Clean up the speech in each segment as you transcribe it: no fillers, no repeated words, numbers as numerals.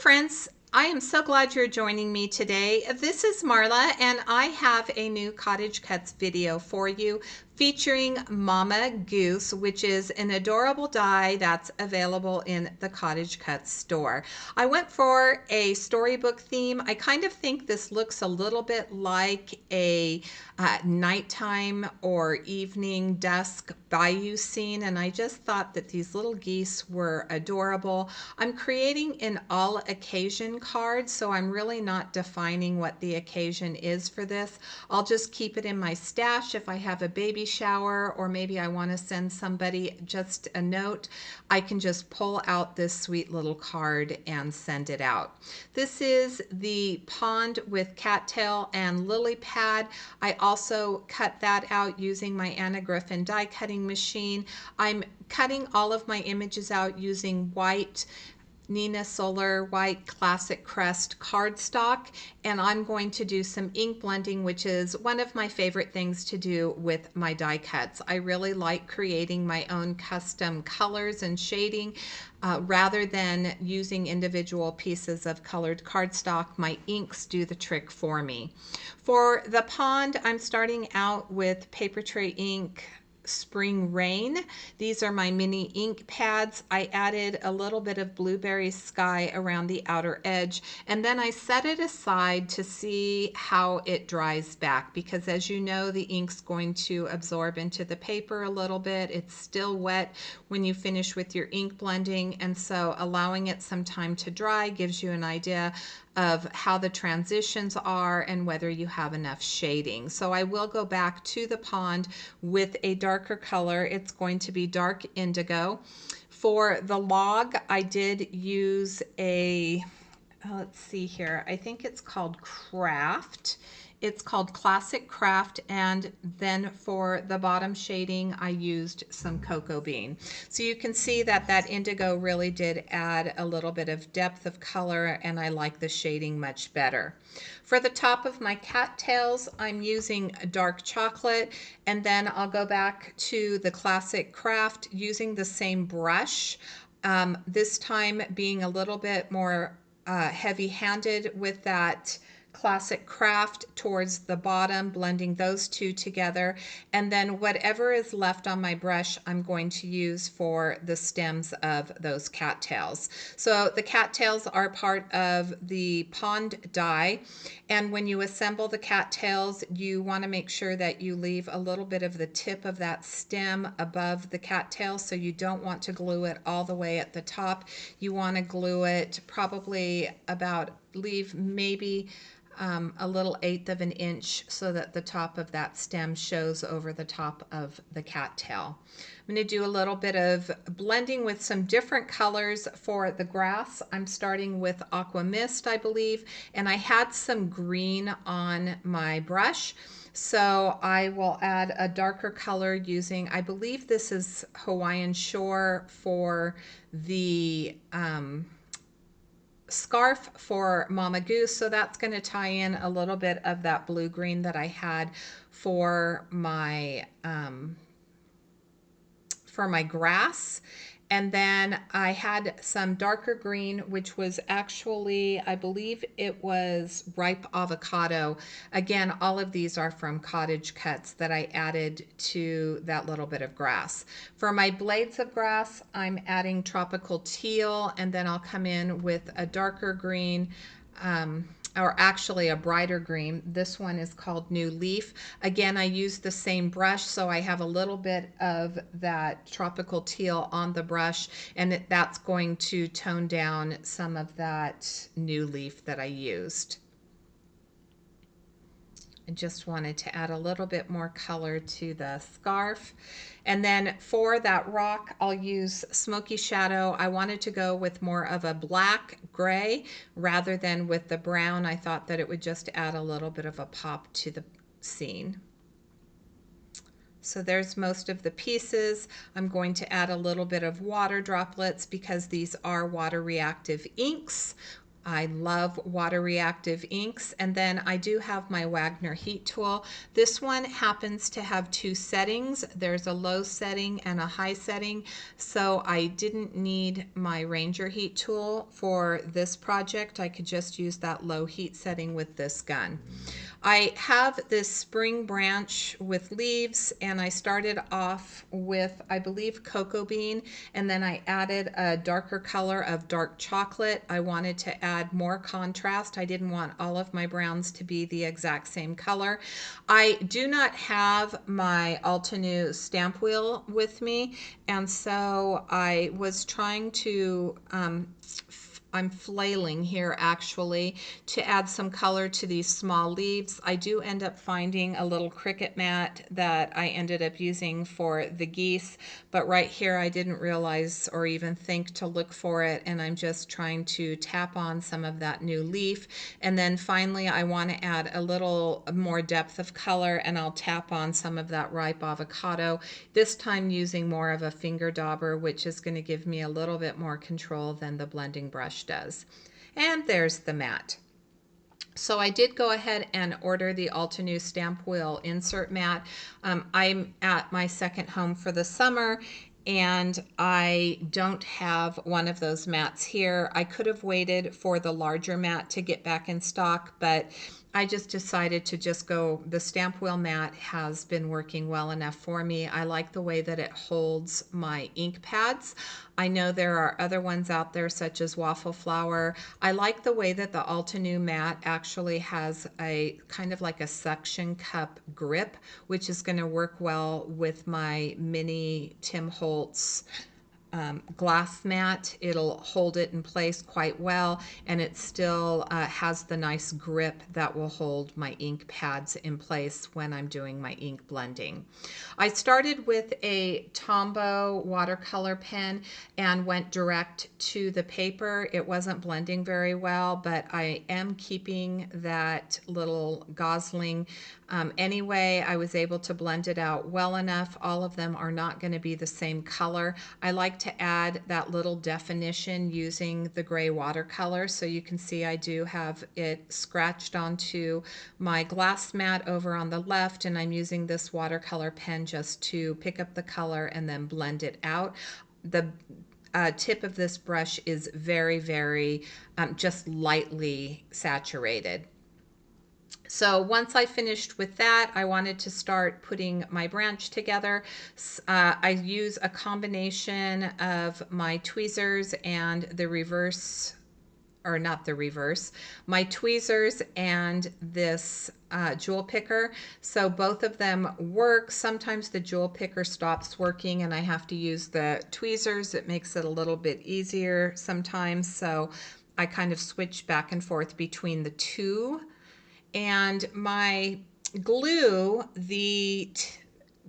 friends, I am so glad you're joining me today. This is Marla and I have a new CottageCutz video for you featuring Mama Goose, which is an adorable die that's available in the CottageCutz store. I went for a storybook theme. I kind of think this looks a little bit like a nighttime or evening dusk bayou scene, and I just thought that these little geese were adorable. I'm creating an all occasion card, so I'm really not defining what the occasion is for this. I'll just keep it in my stash if I have a baby shower, or maybe I want to send somebody just a note. I can just pull out this sweet little card and send it out. This is the pond with cattail and lily pad. I also cut that out using my Anna Griffin die cutting machine. I'm cutting all of my images out using white Nina Solar White Classic Crest cardstock, and I'm going to do some ink blending, which is one of my favorite things to do with my die cuts. I really like creating my own custom colors and shading rather than using individual pieces of colored cardstock. My inks do the trick for me. For the pond, I'm starting out with paper tray ink Spring Rain. These are my mini ink pads. I added a little bit of blueberry sky around the outer edge, and then I set it aside to see how it dries back, because as you know, the ink's going to absorb into the paper a little bit. It's still wet when you finish with your ink blending, and so allowing it some time to dry gives you an idea of how the transitions are and whether you have enough shading. So I will go back to the pond with a darker color. It's going to be dark indigo. For the log, I did use a, let's see here, I think it's called Craft. It's called Classic Craft, and then for the bottom shading I used some cocoa bean. So you can see that that indigo really did add a little bit of depth of color, and I like the shading much better. For the top of my cattails, I'm using dark chocolate, and then I'll go back to the Classic Craft using the same brush, this time being a little bit more heavy-handed with that Classic Craft towards the bottom, blending those two together, and then whatever is left on my brush I'm going to use for the stems of those cattails. So the cattails are part of the pond die, and when you assemble the cattails you want to make sure that you leave a little bit of the tip of that stem above the cattail, so you don't want to glue it all the way at the top. You want to glue it probably about, leave maybe a little 1/8 of an inch so that the top of that stem shows over the top of the cattail. I'm going to do a little bit of blending with some different colors for the grass. I'm starting with Aqua Mist, I believe, and I had some green on my brush. So I will add a darker color using, I believe this is Hawaiian Shore for the scarf for Mama Goose, so that's going to tie in a little bit of that blue-green that I had for my grass. And then I had some darker green, which was actually, I believe it was ripe avocado. Again, all of these are from CottageCutz that I added to that little bit of grass. For my blades of grass, I'm adding tropical teal, and then I'll come in with a darker green, or actually a brighter green. This one is called New Leaf. Again, I used the same brush, so I have a little bit of that tropical teal on the brush, and that's going to tone down some of that new leaf that I used. I just wanted to add a little bit more color to the scarf. And then for that rock, I'll use Smoky Shadow. I wanted to go with more of a black gray rather than with the brown. I thought that it would just add a little bit of a pop to the scene. So there's most of the pieces. I'm going to add a little bit of water droplets because these are water reactive inks. I love water reactive inks. And then I do have my Wagner heat tool. This one happens to have two settings. There's a low setting and a high setting. So I didn't need my Ranger heat tool for this project. I could just use that low heat setting with this gun. I have this spring branch with leaves, and I started off with, I believe, cocoa bean, and then I added a darker color of dark chocolate. I wanted to add more contrast. I didn't want all of my browns to be the exact same color. I do not have my Altenew stamp wheel with me, and so I was trying to I'm flailing here actually to add some color to these small leaves. I do end up finding a little Cricut mat that I ended up using for the geese, but right here I didn't realize or even think to look for it, and I'm just trying to tap on some of that new leaf. And then finally I want to add a little more depth of color, and I'll tap on some of that ripe avocado, this time using more of a finger dauber, which is going to give me a little bit more control than the blending brush does. And there's the mat. So I did go ahead and order the Altenew stamp wheel insert mat. I'm at my second home for the summer, and I don't have one of those mats here. I could have waited for the larger mat to get back in stock, but I just decided to just go, the stamp wheel mat has been working well enough for me. I like the way that it holds my ink pads. I know there are other ones out there such as Waffle Flower. I like the way that the Altenew mat actually has a kind of like a suction cup grip, which is going to work well with my mini Tim Holtz glass mat. It'll hold it in place quite well, and it still has the nice grip that will hold my ink pads in place when I'm doing my ink blending. I started with a Tombow watercolor pen and went direct to the paper. It wasn't blending very well, but I am keeping that little gosling. Anyway, I was able to blend it out well enough. All of them are not going to be the same color. I like to add that little definition using the gray watercolor. So you can see I do have it scratched onto my glass mat over on the left, and I'm using this watercolor pen just to pick up the color and then blend it out. The tip of this brush is very, very just lightly saturated. So once I finished with that, I wanted to start putting my branch together. I use a combination of my tweezers and the reverse, or not the reverse, my tweezers and this jewel picker. So both of them work. Sometimes the jewel picker stops working and I have to use the tweezers. It makes it a little bit easier sometimes. So I kind of switch back and forth between the two. And my glue, the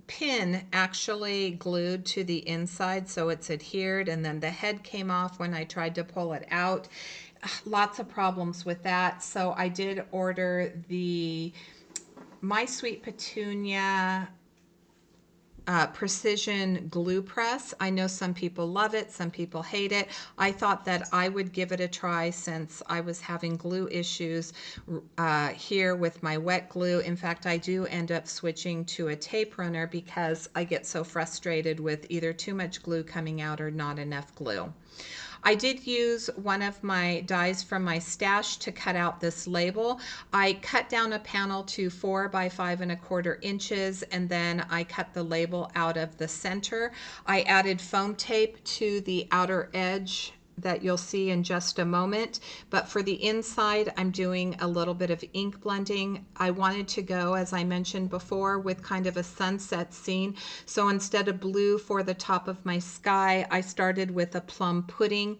pin actually glued to the inside, so it's adhered, and then the head came off when I tried to pull it out. Lots of problems with that. So I did order the My Sweet Petunia precision glue press. I know some people love it, some people hate it. I thought that I would give it a try since I was having glue issues here with my wet glue. In fact, I do end up switching to a tape runner because I get so frustrated with either too much glue coming out or not enough glue. I did use one of my dies from my stash to cut out this label. I cut down a panel to 4 by 5 1/4 inches, and then I cut the label out of the center. I added foam tape to the outer edge that you'll see in just a moment, but for the inside I'm doing a little bit of ink blending. I wanted to go, as I mentioned before, with kind of a sunset scene, so instead of blue for the top of my sky, I started with a plum pudding.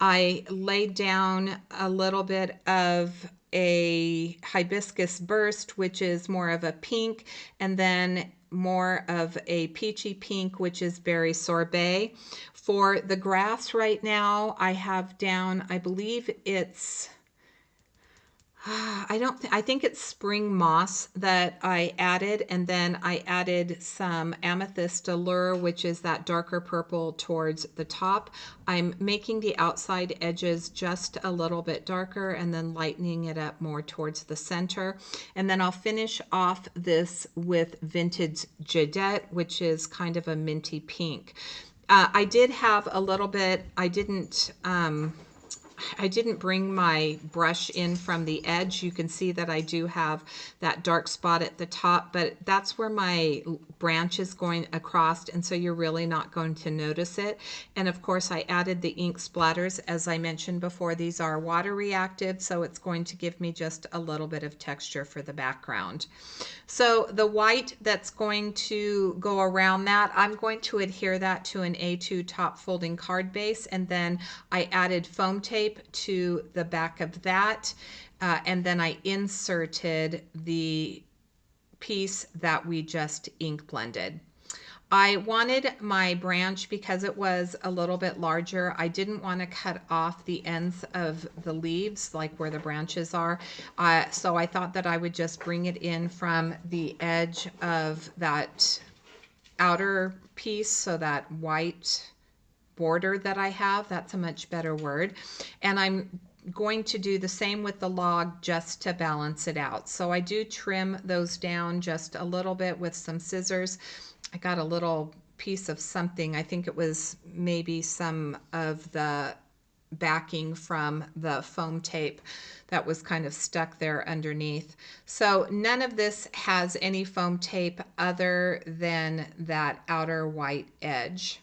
I laid down a little bit of a hibiscus burst, which is more of a pink, and then more of a peachy pink, which is berry sorbet. For the grass right now, I have down, I believe it's I think it's spring moss that I added, and then I added some amethyst allure, which is that darker purple towards the top. I'm making the outside edges just a little bit darker and then lightening it up more towards the center. And then I'll finish off this with vintage Jadette, which is kind of a minty pink. I did have a little bit, I didn't bring my brush in from the edge. You can see that I do have that dark spot at the top, but that's where my branch is going across, and so you're really not going to notice it. And of course, I added the ink splatters. As I mentioned before, these are water reactive, so it's going to give me just a little bit of texture for the background. So the white that's going to go around that, I'm going to adhere that to an A2 top folding card base, and then I added foam tape to the back of that, and then I inserted the piece that we just ink blended. I wanted my branch, because it was a little bit larger, I didn't want to cut off the ends of the leaves, like where the branches are. So I thought that I would just bring it in from the edge of that outer piece, so that white border that I have, that's a much better word. And I'm going to do the same with the log just to balance it out. So I do trim those down just a little bit with some scissors. I got a little piece of something, I think it was maybe some of the backing from the foam tape that was kind of stuck there underneath. So none of this has any foam tape other than that outer white edge.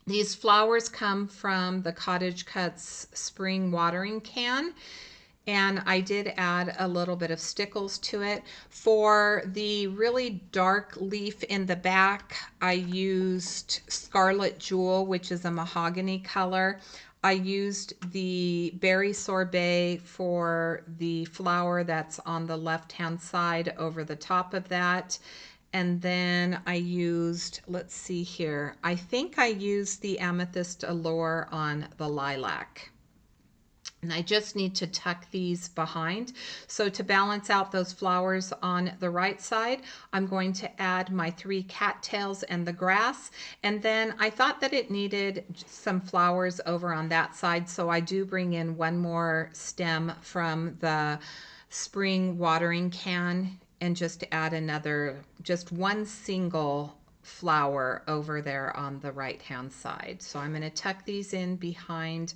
These flowers come from the CottageCutz spring watering can, and I did add a little bit of stickles to it. For the really dark leaf in the back, I used Scarlet Jewel, which is a mahogany color. I used the berry sorbet for the flower that's on the left-hand side over the top of that. And then I used, let's see here, I think I used the amethyst allure on the lilac. And I just need to tuck these behind. So to balance out those flowers on the right side, I'm going to add my 3 cattails and the grass. And then I thought that it needed some flowers over on that side, so I do bring in one more stem from the spring watering can and just add another, just one single flower over there on the right hand side. So I'm going to tuck these in behind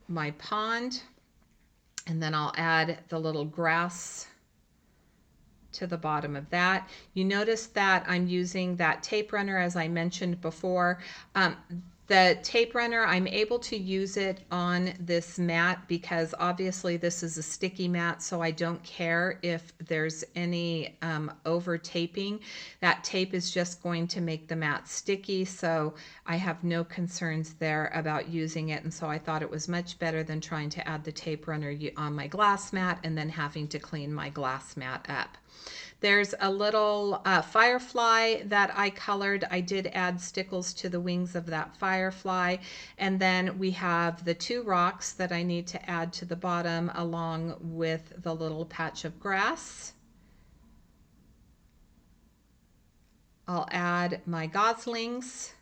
my pond, and then I'll add the little grass to the bottom of that. You notice that I'm using that tape runner, as I mentioned before. The tape runner, I'm able to use it on this mat because obviously this is a sticky mat, so I don't care if there's any over taping. That tape is just going to make the mat sticky, so I have no concerns there about using it, and so I thought it was much better than trying to add the tape runner on my glass mat and then having to clean my glass mat up. There's a little firefly that I colored. I did add stickles to the wings of that firefly. And then we have the 2 rocks that I need to add to the bottom along with the little patch of grass. I'll add my goslings.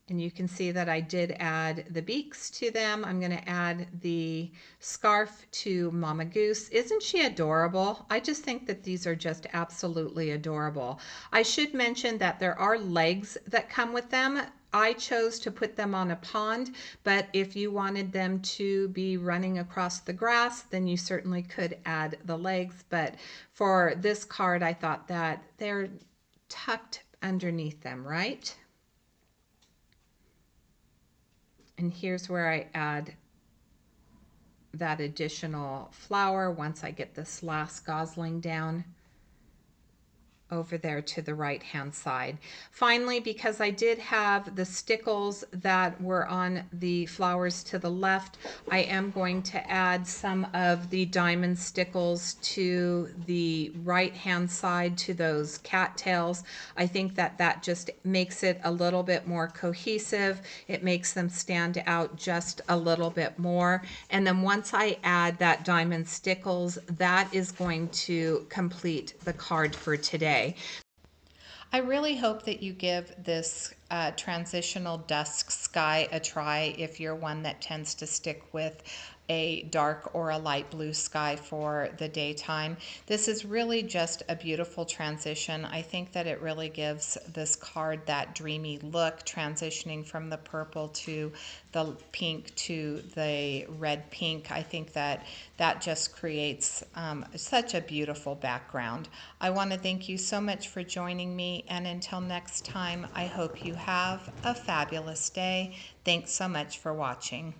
And you can see that I did add the beaks to them. I'm going to add the scarf to Mama Goose. Isn't she adorable? I just think that these are just absolutely adorable. I should mention that there are legs that come with them. I chose to put them on a pond, but if you wanted them to be running across the grass, then you certainly could add the legs. But for this card, I thought that they're tucked underneath them, right? And here's where I add that additional flower once I get this last gosling down. over there to the right hand side. Finally, because I did have the stickles that were on the flowers to the left, I am going to add some of the diamond stickles to the right hand side to those cattails. I think that that just makes it a little bit more cohesive. It makes them stand out just a little bit more. And then once I add that diamond stickles, that is going to complete the card for today. I really hope that you give this transitional dusk sky a try if you're one that tends to stick with a dark or a light blue sky for the daytime. This is really just a beautiful transition. I think that it really gives this card that dreamy look, transitioning from the purple to the pink to the red pink. I think that that just creates such a beautiful background. I want to thank you so much for joining me, and until next time, I hope you have a fabulous day. Thanks so much for watching.